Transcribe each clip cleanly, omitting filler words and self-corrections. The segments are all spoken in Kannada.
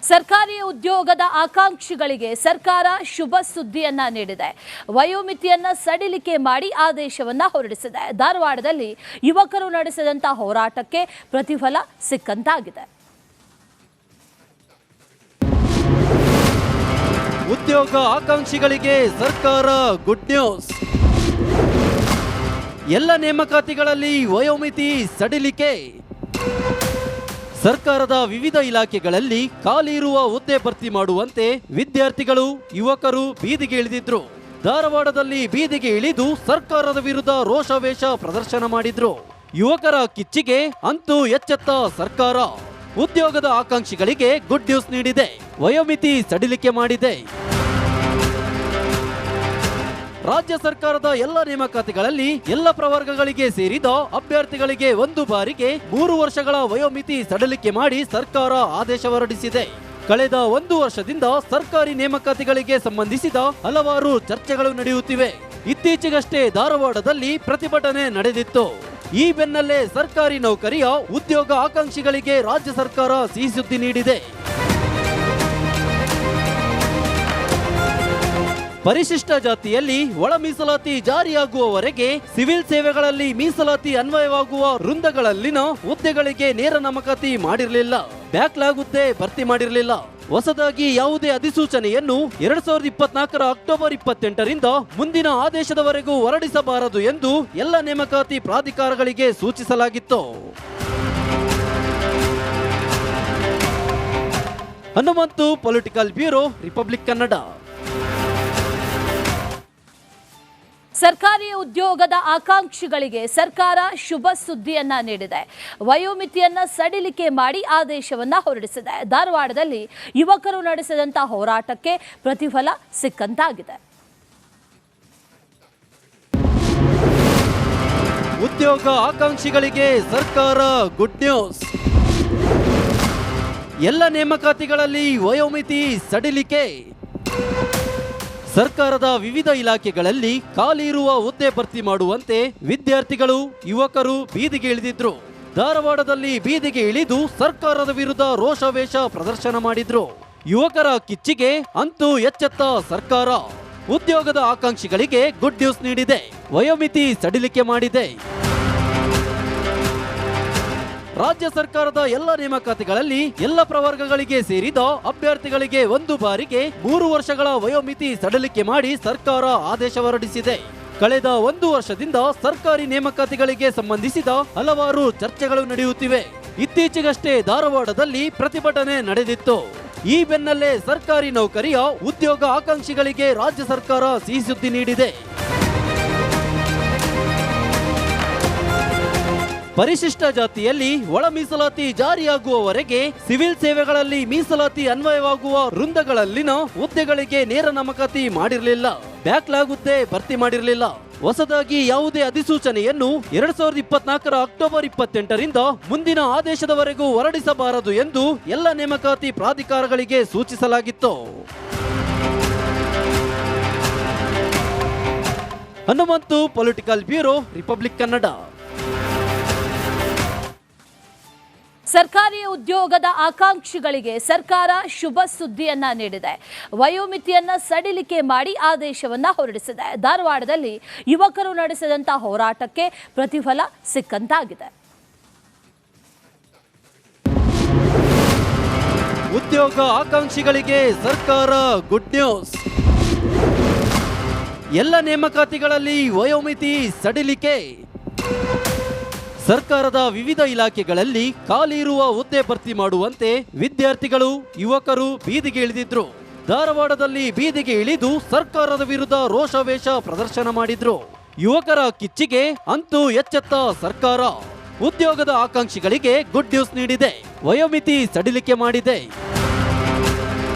ಸರ್ಕಾರಿ ಉದ್ಯೋಗದ ಆಕಾಂಕ್ಷಿಗಳಿಗೆ ಸರ್ಕಾರ ಶುಭ ಸುದ್ದಿಯನ್ನ ನೀಡಿದೆ. ವಯೋಮಿತಿಯನ್ನ ಸಡಿಲಿಕೆ ಮಾಡಿ ಆದೇಶವನ್ನ ಹೊರಡಿಸಿದೆ. ಧಾರವಾಡದಲ್ಲಿ ಯುವಕರು ನಡೆಸಿದಂತ ಹೋರಾಟಕ್ಕೆ ಪ್ರತಿಫಲ ಸಿಕ್ಕಂತಾಗಿದೆ. ಉದ್ಯೋಗ ಆಕಾಂಕ್ಷಿಗಳಿಗೆ ಸರ್ಕಾರ ಗುಡ್ ನ್ಯೂಸ್. ಎಲ್ಲ ನೇಮಕಾತಿಗಳಲ್ಲಿ ವಯೋಮಿತಿ ಸಡಿಲಿಕೆ. ಸರ್ಕಾರದ ವಿವಿಧ ಇಲಾಖೆಗಳಲ್ಲಿ ಖಾಲಿ ಇರುವ ಹುದ್ದೆ ಭರ್ತಿ ಮಾಡುವಂತೆ ವಿದ್ಯಾರ್ಥಿಗಳು ಯುವಕರು ಬೀದಿಗೆ ಇಳಿದಿದ್ರು. ಧಾರವಾಡದಲ್ಲಿ ಬೀದಿಗೆ ಇಳಿದು ಸರ್ಕಾರದ ವಿರುದ್ಧ ರೋಷಾವೇಶ ಪ್ರದರ್ಶನ ಮಾಡಿದ್ರು. ಯುವಕರ ಕಿಚ್ಚಿಗೆ ಅಂತೂ ಎಚ್ಚೆತ್ತ ಸರ್ಕಾರ ಉದ್ಯೋಗದ ಆಕಾಂಕ್ಷಿಗಳಿಗೆ ಗುಡ್ ನ್ಯೂಸ್ ನೀಡಿದೆ. ವಯೋಮಿತಿ ಸಡಿಲಿಕೆ ಮಾಡಿದೆ. ರಾಜ್ಯ ಸರ್ಕಾರದ ಎಲ್ಲ ನೇಮಕಾತಿಗಳಲ್ಲಿ ಎಲ್ಲ ಪ್ರವರ್ಗಗಳಿಗೆ ಸೇರಿದ ಅಭ್ಯರ್ಥಿಗಳಿಗೆ ಒಂದು ಬಾರಿಗೆ 3 ವರ್ಷಗಳ ವಯೋಮಿತಿ ಸಡಿಲಿಕೆ ಮಾಡಿ ಸರ್ಕಾರ ಆದೇಶ ಹೊರಡಿಸಿದೆ. ಕಳೆದ 1 ವರ್ಷದಿಂದ ಸರ್ಕಾರಿ ನೇಮಕಾತಿಗಳಿಗೆ ಸಂಬಂಧಿಸಿದ ಹಲವಾರು ಚರ್ಚೆಗಳು ನಡೆಯುತ್ತಿವೆ. ಇತ್ತೀಚೆಗಷ್ಟೇ ಧಾರವಾಡದಲ್ಲಿ ಪ್ರತಿಭಟನೆ ನಡೆದಿತ್ತು. ಈ ಬೆನ್ನಲ್ಲೇ ಸರ್ಕಾರಿ ನೌಕರಿಯ ಉದ್ಯೋಗ ಆಕಾಂಕ್ಷಿಗಳಿಗೆ ರಾಜ್ಯ ಸರ್ಕಾರ ಸಿಹಿ ಸುದ್ದಿ ನೀಡಿದೆ. ಪರಿಶಿಷ್ಟ ಜಾತಿಯಲ್ಲಿ ಒಳ ಮೀಸಲಾತಿ ಜಾರಿಯಾಗುವವರೆಗೆ ಸಿವಿಲ್ ಸೇವೆಗಳಲ್ಲಿ ಮೀಸಲಾತಿ ಅನ್ವಯವಾಗುವ ವೃಂದಗಳಲ್ಲಿನ ಹುದ್ದೆಗಳಿಗೆ ನೇರ ನೇಮಕಾತಿ ಮಾಡಿರಲಿಲ್ಲ. ಬ್ಯಾಕ್ಲಾಗ್ ಹುದ್ದೆ ಭರ್ತಿ ಮಾಡಿರಲಿಲ್ಲ. ಹೊಸದಾಗಿ ಯಾವುದೇ ಅಧಿಸೂಚನೆಯನ್ನು 2024 ಅಕ್ಟೋಬರ್ 28ರಿಂದ ಮುಂದಿನ ಆದೇಶದವರೆಗೂ ಹೊರಡಿಸಬಾರದು ಎಂದು ಎಲ್ಲ ನೇಮಕಾತಿ ಪ್ರಾಧಿಕಾರಗಳಿಗೆ ಸೂಚಿಸಲಾಗಿತ್ತು. Hanumanthu, political bureau, Republic Kannada. ಸರ್ಕಾರಿ ಉದ್ಯೋಗದ ಆಕಾಂಕ್ಷಿಗಳಿಗೆ ಸರ್ಕಾರ ಶುಭ ಸುದ್ದಿಯನ್ನ ನೀಡಿದೆ. ವಯೋಮಿತಿಯನ್ನ ಸಡಿಲಿಕೆ ಮಾಡಿ ಆದೇಶವನ್ನ ಹೊರಡಿಸಿದೆ. ಧಾರವಾಡದಲ್ಲಿ ಯುವಕರು ನಡೆಸಿದಂತ ಹೋರಾಟಕ್ಕೆ ಪ್ರತಿಫಲ ಸಿಕ್ಕಂತಾಗಿದೆ. ಉದ್ಯೋಗ ಆಕಾಂಕ್ಷಿಗಳಿಗೆ ಸರ್ಕಾರ ಗುಡ್ ನ್ಯೂಸ್. ಎಲ್ಲ ನೇಮಕಾತಿಗಳಲ್ಲಿ ವಯೋಮಿತಿ ಸಡಿಲಿಕೆ. ಸರ್ಕಾರದ ವಿವಿಧ ಇಲಾಖೆಗಳಲ್ಲಿ ಖಾಲಿ ಇರುವ ಹುದ್ದೆ ಭರ್ತಿ ಮಾಡುವಂತೆ ವಿದ್ಯಾರ್ಥಿಗಳು ಯುವಕರು ಬೀದಿಗೆ ಇಳಿದಿದ್ರು. ಧಾರವಾಡದಲ್ಲಿ ಬೀದಿಗೆ ಇಳಿದು ಸರ್ಕಾರದ ವಿರುದ್ಧ ರೋಷಾವೇಶ ಪ್ರದರ್ಶನ ಮಾಡಿದ್ರು. ಯುವಕರ ಕಿಚ್ಚಿಗೆ ಅಂತೂ ಎಚ್ಚೆತ್ತ ಸರ್ಕಾರ ಉದ್ಯೋಗದ ಆಕಾಂಕ್ಷಿಗಳಿಗೆ ಗುಡ್ ನ್ಯೂಸ್ ನೀಡಿದೆ. ವಯೋಮಿತಿ ಸಡಿಲಿಕೆ ಮಾಡಿದೆ. ರಾಜ್ಯ ಸರ್ಕಾರದ ಎಲ್ಲ ನೇಮಕಾತಿಗಳಲ್ಲಿ ಎಲ್ಲ ಪ್ರವರ್ಗಗಳಿಗೆ ಸೇರಿದ ಅಭ್ಯರ್ಥಿಗಳಿಗೆ ಒಂದು ಬಾರಿಗೆ 3 ವರ್ಷಗಳ ವಯೋಮಿತಿ ಸಡಿಲಿಕೆ ಮಾಡಿ ಸರ್ಕಾರ ಆದೇಶ ಹೊರಡಿಸಿದೆ. ಕಳೆದ 1 ವರ್ಷದಿಂದ ಸರ್ಕಾರಿ ನೇಮಕಾತಿಗಳಿಗೆ ಸಂಬಂಧಿಸಿದ ಹಲವಾರು ಚರ್ಚೆಗಳು ನಡೆಯುತ್ತಿವೆ. ಇತ್ತೀಚೆಗಷ್ಟೇ ಧಾರವಾಡದಲ್ಲಿ ಪ್ರತಿಭಟನೆ ನಡೆದಿತ್ತು. ಈ ಬೆನ್ನಲ್ಲೇ ಸರ್ಕಾರಿ ನೌಕರಿಯ ಉದ್ಯೋಗ ಆಕಾಂಕ್ಷಿಗಳಿಗೆ ರಾಜ್ಯ ಸರ್ಕಾರ ಸಿಹಿ ಸುದ್ದಿ ನೀಡಿದೆ. ಪರಿಶಿಷ್ಟ ಜಾತಿಯಲ್ಲಿ ಒಳ ಮೀಸಲಾತಿ ಜಾರಿಯಾಗುವವರೆಗೆ ಸಿವಿಲ್ ಸೇವೆಗಳಲ್ಲಿ ಮೀಸಲಾತಿ ಅನ್ವಯವಾಗುವ ವೃಂದಗಳಲ್ಲಿನ ಹುದ್ದೆಗಳಿಗೆ ನೇರ ನೇಮಕಾತಿ ಮಾಡಿರಲಿಲ್ಲ. ಬ್ಯಾಕ್ಲಾಗ್ ಹುದ್ದೆ ಭರ್ತಿ ಮಾಡಿರಲಿಲ್ಲ. ಹೊಸದಾಗಿ ಯಾವುದೇ ಅಧಿಸೂಚನೆಯನ್ನು 2024 ಅಕ್ಟೋಬರ್ 28ರಿಂದ ಮುಂದಿನ ಆದೇಶದವರೆಗೂ ಹೊರಡಿಸಬಾರದು ಎಂದು ಎಲ್ಲ ನೇಮಕಾತಿ ಪ್ರಾಧಿಕಾರಗಳಿಗೆ ಸೂಚಿಸಲಾಗಿತ್ತು. Hanumanthu, political bureau, Republic Kannada. ಸರ್ಕಾರಿ ಉದ್ಯೋಗದ ಆಕಾಂಕ್ಷಿಗಳಿಗೆ ಸರ್ಕಾರ ಶುಭ ಸುದ್ದಿಯನ್ನ ನೀಡಿದೆ. ವಯೋಮಿತಿಯನ್ನ ಸಡಿಲಿಕೆ ಮಾಡಿ ಆದೇಶವನ್ನ ಹೊರಡಿಸಿದೆ. ಧಾರವಾಡದಲ್ಲಿ ಯುವಕರು ನಡೆಸಿದಂತ ಹೋರಾಟಕ್ಕೆ ಪ್ರತಿಫಲ ಸಿಕ್ಕಂತಾಗಿದೆ. ಉದ್ಯೋಗ ಆಕಾಂಕ್ಷಿಗಳಿಗೆ ಸರ್ಕಾರ ಗುಡ್ ನ್ಯೂಸ್. ಎಲ್ಲ ನೇಮಕಾತಿಗಳಲ್ಲಿ ವಯೋಮಿತಿ ಸಡಿಲಿಕೆ. ಸರ್ಕಾರದ ವಿವಿಧ ಇಲಾಖೆಗಳಲ್ಲಿ ಖಾಲಿ ಇರುವ ಹುದ್ದೆ ಭರ್ತಿ ಮಾಡುವಂತೆ ವಿದ್ಯಾರ್ಥಿಗಳು ಯುವಕರು ಬೀದಿಗೆ ಇಳಿದಿದ್ರು. ಧಾರವಾಡದಲ್ಲಿ ಬೀದಿಗೆ ಇಳಿದು ಸರ್ಕಾರದ ವಿರುದ್ಧ ರೋಷಾವೇಶ ಪ್ರದರ್ಶನ ಮಾಡಿದ್ರು. ಯುವಕರ ಕಿಚ್ಚಿಗೆ ಅಂತೂ ಎಚ್ಚೆತ್ತ ಸರ್ಕಾರ ಉದ್ಯೋಗದ ಆಕಾಂಕ್ಷಿಗಳಿಗೆ ಗುಡ್ ನ್ಯೂಸ್ ನೀಡಿದೆ. ವಯೋಮಿತಿ ಸಡಿಲಿಕೆ ಮಾಡಿದೆ.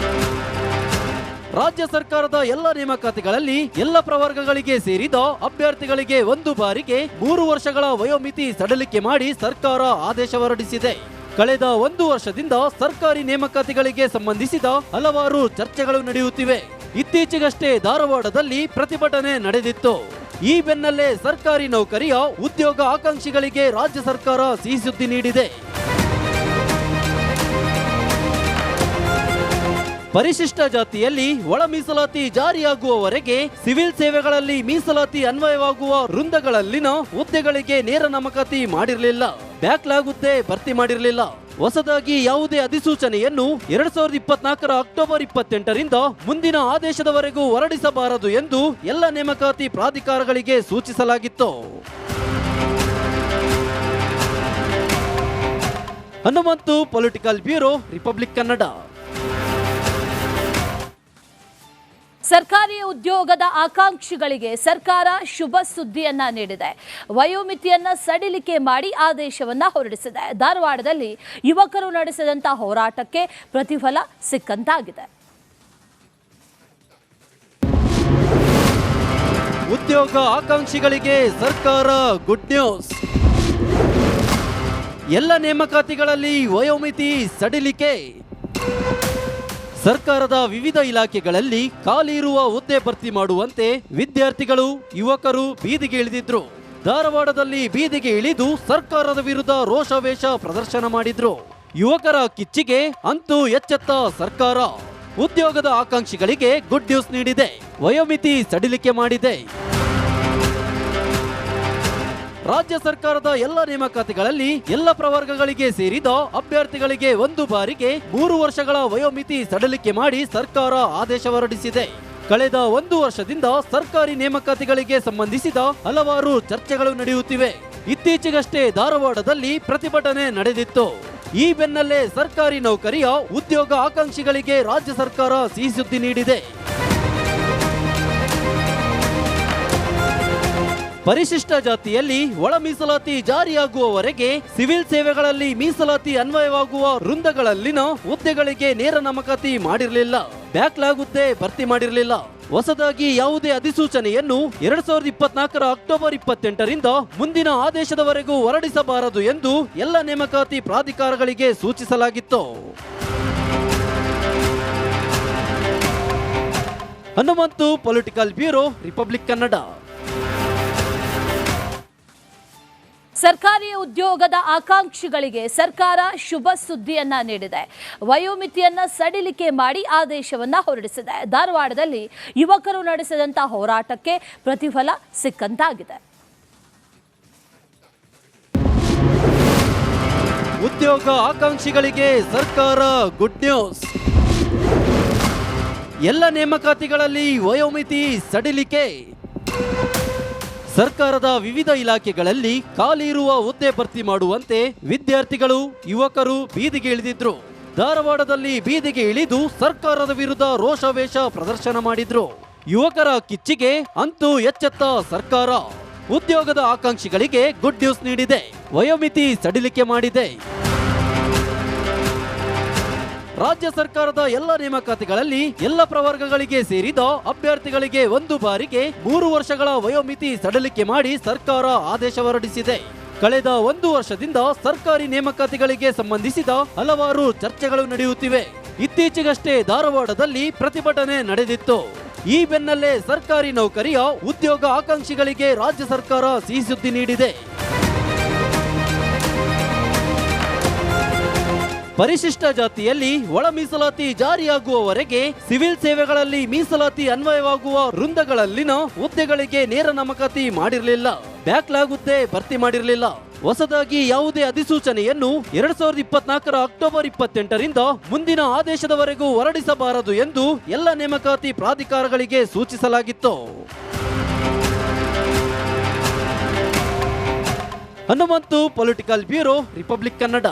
ರಾಜ್ಯ ಸರ್ಕಾರದ ಎಲ್ಲ ನೇಮಕಾತಿಗಳಲ್ಲಿ ಎಲ್ಲ ಪ್ರವರ್ಗಗಳಿಗೆ ಸೇರಿದ ಅಭ್ಯರ್ಥಿಗಳಿಗೆ ಒಂದು ಬಾರಿಗೆ 3 ವರ್ಷಗಳ ವಯೋಮಿತಿ ಸಡಿಲಿಕೆ ಮಾಡಿ ಸರ್ಕಾರ ಆದೇಶ ಹೊರಡಿಸಿದೆ. ಕಳೆದ 1 ವರ್ಷದಿಂದ ಸರ್ಕಾರಿ ನೇಮಕಾತಿಗಳಿಗೆ ಸಂಬಂಧಿಸಿದ ಹಲವಾರು ಚರ್ಚೆಗಳು ನಡೆಯುತ್ತಿವೆ. ಇತ್ತೀಚೆಗಷ್ಟೇ ಧಾರವಾಡದಲ್ಲಿ ಪ್ರತಿಭಟನೆ ನಡೆದಿತ್ತು. ಈ ಬೆನ್ನಲ್ಲೇ ಸರ್ಕಾರಿ ನೌಕರಿಯ ಉದ್ಯೋಗ ಆಕಾಂಕ್ಷಿಗಳಿಗೆ ರಾಜ್ಯ ಸರ್ಕಾರ ಸಿಹಿ ಸುದ್ದಿ ನೀಡಿದೆ. ಪರಿಶಿಷ್ಟ ಜಾತಿಯಲ್ಲಿ ಒಳ ಮೀಸಲಾತಿ ಜಾರಿಯಾಗುವವರೆಗೆ ಸಿವಿಲ್ ಸೇವೆಗಳಲ್ಲಿ ಮೀಸಲಾತಿ ಅನ್ವಯವಾಗುವ ವೃಂದಗಳಲ್ಲಿನ ಹುದ್ದೆಗಳಿಗೆ ನೇರ ನೇಮಕಾತಿ ಮಾಡಿರಲಿಲ್ಲ. ಬ್ಯಾಕ್ಲಾಗ್ ಹುದ್ದೆ ಭರ್ತಿ ಮಾಡಿರಲಿಲ್ಲ. ಹೊಸದಾಗಿ ಯಾವುದೇ ಅಧಿಸೂಚನೆಯನ್ನು 2024 ಅಕ್ಟೋಬರ್ 28ರಿಂದ ಮುಂದಿನ ಆದೇಶದವರೆಗೂ ಹೊರಡಿಸಬಾರದು ಎಂದು ಎಲ್ಲ ನೇಮಕಾತಿ ಪ್ರಾಧಿಕಾರಗಳಿಗೆ ಸೂಚಿಸಲಾಗಿತ್ತು. Hanumanthu, political bureau, Republic Kannada. ಸರ್ಕಾರಿ ಉದ್ಯೋಗದ ಆಕಾಂಕ್ಷಿಗಳಿಗೆ ಸರ್ಕಾರ ಶುಭ ಸುದ್ದಿಯನ್ನ ನೀಡಿದೆ. ವಯೋಮಿತಿಯನ್ನ ಸಡಿಲಿಕೆ ಮಾಡಿ ಆದೇಶವನ್ನ ಹೊರಡಿಸಿದೆ. ಧಾರವಾಡದಲ್ಲಿ ಯುವಕರು ನಡೆಸಿದಂತ ಹೋರಾಟಕ್ಕೆ ಪ್ರತಿಫಲ ಸಿಕ್ಕಂತಾಗಿದೆ. ಉದ್ಯೋಗ ಆಕಾಂಕ್ಷಿಗಳಿಗೆ ಸರ್ಕಾರ ಗುಡ್ ನ್ಯೂಸ್. ಎಲ್ಲ ನೇಮಕಾತಿಗಳಲ್ಲಿ ವಯೋಮಿತಿ ಸಡಿಲಿಕೆ. ಸರ್ಕಾರದ ವಿವಿಧ ಇಲಾಖೆಗಳಲ್ಲಿ ಖಾಲಿ ಇರುವ ಹುದ್ದೆ ಭರ್ತಿ ಮಾಡುವಂತೆ ವಿದ್ಯಾರ್ಥಿಗಳು, ಯುವಕರು ಬೀದಿಗೆ ಇಳಿದಿದ್ರು. ಧಾರವಾಡದಲ್ಲಿ ಬೀದಿಗೆ ಇಳಿದು ಸರ್ಕಾರದ ವಿರುದ್ಧ ರೋಷಾವೇಶ ಪ್ರದರ್ಶನ ಮಾಡಿದ್ರು. ಯುವಕರ ಕಿಚ್ಚಿಗೆ ಅಂತೂ ಎಚ್ಚೆತ್ತ ಸರ್ಕಾರ ಉದ್ಯೋಗದ ಆಕಾಂಕ್ಷಿಗಳಿಗೆ ಗುಡ್ ನ್ಯೂಸ್ ನೀಡಿದೆ. ವಯೋಮಿತಿ ಸಡಿಲಿಕೆ ಮಾಡಿದೆ. ರಾಜ್ಯ ಸರ್ಕಾರದ ಎಲ್ಲ ನೇಮಕಾತಿಗಳಲ್ಲಿ ಎಲ್ಲ ಪ್ರವರ್ಗಗಳಿಗೆ ಸೇರಿದ ಅಭ್ಯರ್ಥಿಗಳಿಗೆ ಒಂದು ಬಾರಿಗೆ 3 ವರ್ಷಗಳ ವಯೋಮಿತಿ ಸಡಿಲಿಕೆ ಮಾಡಿ ಸರ್ಕಾರ ಆದೇಶ ಹೊರಡಿಸಿದೆ. ಕಳೆದ 1 ವರ್ಷದಿಂದ ಸರ್ಕಾರಿ ನೇಮಕಾತಿಗಳಿಗೆ ಸಂಬಂಧಿಸಿದ ಹಲವಾರು ಚರ್ಚೆಗಳು ನಡೆಯುತ್ತಿವೆ. ಇತ್ತೀಚೆಗಷ್ಟೇ ಧಾರವಾಡದಲ್ಲಿ ಪ್ರತಿಭಟನೆ ನಡೆದಿತ್ತು. ಈ ಬೆನ್ನಲ್ಲೇ ಸರ್ಕಾರಿ ನೌಕರಿಯ ಉದ್ಯೋಗ ಆಕಾಂಕ್ಷಿಗಳಿಗೆ ರಾಜ್ಯ ಸರ್ಕಾರ ಸಿಹಿ ಸುದ್ದಿ ನೀಡಿದೆ. ಪರಿಶಿಷ್ಟ ಜಾತಿಯಲ್ಲಿ ಒಳ ಮೀಸಲಾತಿ ಜಾರಿಯಾಗುವವರೆಗೆ ಸಿವಿಲ್ ಸೇವೆಗಳಲ್ಲಿ ಮೀಸಲಾತಿ ಅನ್ವಯವಾಗುವ ವೃಂದಗಳಲ್ಲಿನ ಹುದ್ದೆಗಳಿಗೆ ನೇರ ನೇಮಕಾತಿ ಮಾಡಿರಲಿಲ್ಲ. ಬ್ಯಾಕ್ಲಾಗ್ ಹುದ್ದೆ ಭರ್ತಿ ಮಾಡಿರಲಿಲ್ಲ. ಹೊಸದಾಗಿ ಯಾವುದೇ ಅಧಿಸೂಚನೆಯನ್ನು 2024 ಅಕ್ಟೋಬರ್ 28ರಿಂದ ಮುಂದಿನ ಆದೇಶದವರೆಗೂ ಹೊರಡಿಸಬಾರದು ಎಂದು ಎಲ್ಲ ನೇಮಕಾತಿ ಪ್ರಾಧಿಕಾರಗಳಿಗೆ ಸೂಚಿಸಲಾಗಿತ್ತು. Hanumanthu, political bureau, Republic Kannada. ಸರ್ಕಾರಿ ಉದ್ಯೋಗದ ಆಕಾಂಕ್ಷಿಗಳಿಗೆ ಸರ್ಕಾರ ಶುಭ ಸುದ್ದಿಯನ್ನ ನೀಡಿದೆ. ವಯೋಮಿತಿಯನ್ನ ಸಡಿಲಿಕೆ ಮಾಡಿ ಆದೇಶವನ್ನ ಹೊರಡಿಸಿದೆ. ಧಾರವಾಡದಲ್ಲಿ ಯುವಕರು ನಡೆಸಿದಂತ ಹೋರಾಟಕ್ಕೆ ಪ್ರತಿಫಲ ಸಿಕ್ಕಂತಾಗಿದೆ. ಉದ್ಯೋಗ ಆಕಾಂಕ್ಷಿಗಳಿಗೆ ಸರ್ಕಾರ ಗುಡ್ ನ್ಯೂಸ್. ಎಲ್ಲ ನೇಮಕಾತಿಗಳಲ್ಲಿ ವಯೋಮಿತಿ ಸಡಿಲಿಕೆ. ಸರ್ಕಾರದ ವಿವಿಧ ಇಲಾಖೆಗಳಲ್ಲಿ ಖಾಲಿ ಇರುವ ಹುದ್ದೆ ಭರ್ತಿ ಮಾಡುವಂತೆ ವಿದ್ಯಾರ್ಥಿಗಳು, ಯುವಕರು ಬೀದಿಗೆ ಇಳಿದಿದ್ರು. ಧಾರವಾಡದಲ್ಲಿ ಬೀದಿಗೆ ಇಳಿದು ಸರ್ಕಾರದ ವಿರುದ್ಧ ರೋಷಾವೇಶ ಪ್ರದರ್ಶನ ಮಾಡಿದ್ರು. ಯುವಕರ ಕಿಚ್ಚಿಗೆ ಅಂತೂ ಎಚ್ಚೆತ್ತ ಸರ್ಕಾರ ಉದ್ಯೋಗದ ಆಕಾಂಕ್ಷಿಗಳಿಗೆ ಗುಡ್ ನ್ಯೂಸ್ ನೀಡಿದೆ. ವಯೋಮಿತಿ ಸಡಿಲಿಕೆ ಮಾಡಿದೆ. ರಾಜ್ಯ ಸರ್ಕಾರದ ಎಲ್ಲ ನೇಮಕಾತಿಗಳಲ್ಲಿ ಎಲ್ಲ ಪ್ರವರ್ಗಗಳಿಗೆ ಸೇರಿದ ಅಭ್ಯರ್ಥಿಗಳಿಗೆ ಒಂದು ಬಾರಿಗೆ 3 ವರ್ಷಗಳ ವಯೋಮಿತಿ ಸಡಿಲಿಕೆ ಮಾಡಿ ಸರ್ಕಾರ ಆದೇಶ ಹೊರಡಿಸಿದೆ. ಕಳೆದ 1 ವರ್ಷದಿಂದ ಸರ್ಕಾರಿ ನೇಮಕಾತಿಗಳಿಗೆ ಸಂಬಂಧಿಸಿದ ಹಲವಾರು ಚರ್ಚೆಗಳು ನಡೆಯುತ್ತಿವೆ. ಇತ್ತೀಚೆಗಷ್ಟೇ ಧಾರವಾಡದಲ್ಲಿ ಪ್ರತಿಭಟನೆ ನಡೆದಿತ್ತು. ಈ ಬೆನ್ನಲ್ಲೇ ಸರ್ಕಾರಿ ನೌಕರಿಯ ಉದ್ಯೋಗ ಆಕಾಂಕ್ಷಿಗಳಿಗೆ ರಾಜ್ಯ ಸರ್ಕಾರ ಸಿಹಿ ಸುದ್ದಿ ನೀಡಿದೆ. ಪರಿಶಿಷ್ಟ ಜಾತಿಯಲ್ಲಿ ಒಳ ಮೀಸಲಾತಿ ಜಾರಿಯಾಗುವವರೆಗೆ ಸಿವಿಲ್ ಸೇವೆಗಳಲ್ಲಿ ಮೀಸಲಾತಿ ಅನ್ವಯವಾಗುವ ವೃಂದಗಳಲ್ಲಿನ ಹುದ್ದೆಗಳಿಗೆ ನೇರ ನೇಮಕಾತಿ ಮಾಡಿರಲಿಲ್ಲ. ಬ್ಯಾಕ್ಲಾಗ್ ಹುದ್ದೆ ಭರ್ತಿ ಮಾಡಿರಲಿಲ್ಲ. ಹೊಸದಾಗಿ ಯಾವುದೇ ಅಧಿಸೂಚನೆಯನ್ನು 2024 ಅಕ್ಟೋಬರ್ 28ರಿಂದ ಮುಂದಿನ ಆದೇಶದವರೆಗೂ ಹೊರಡಿಸಬಾರದು ಎಂದು ಎಲ್ಲ ನೇಮಕಾತಿ ಪ್ರಾಧಿಕಾರಗಳಿಗೆ ಸೂಚಿಸಲಾಗಿತ್ತು. Hanumanthu, political bureau, Republic Kannada.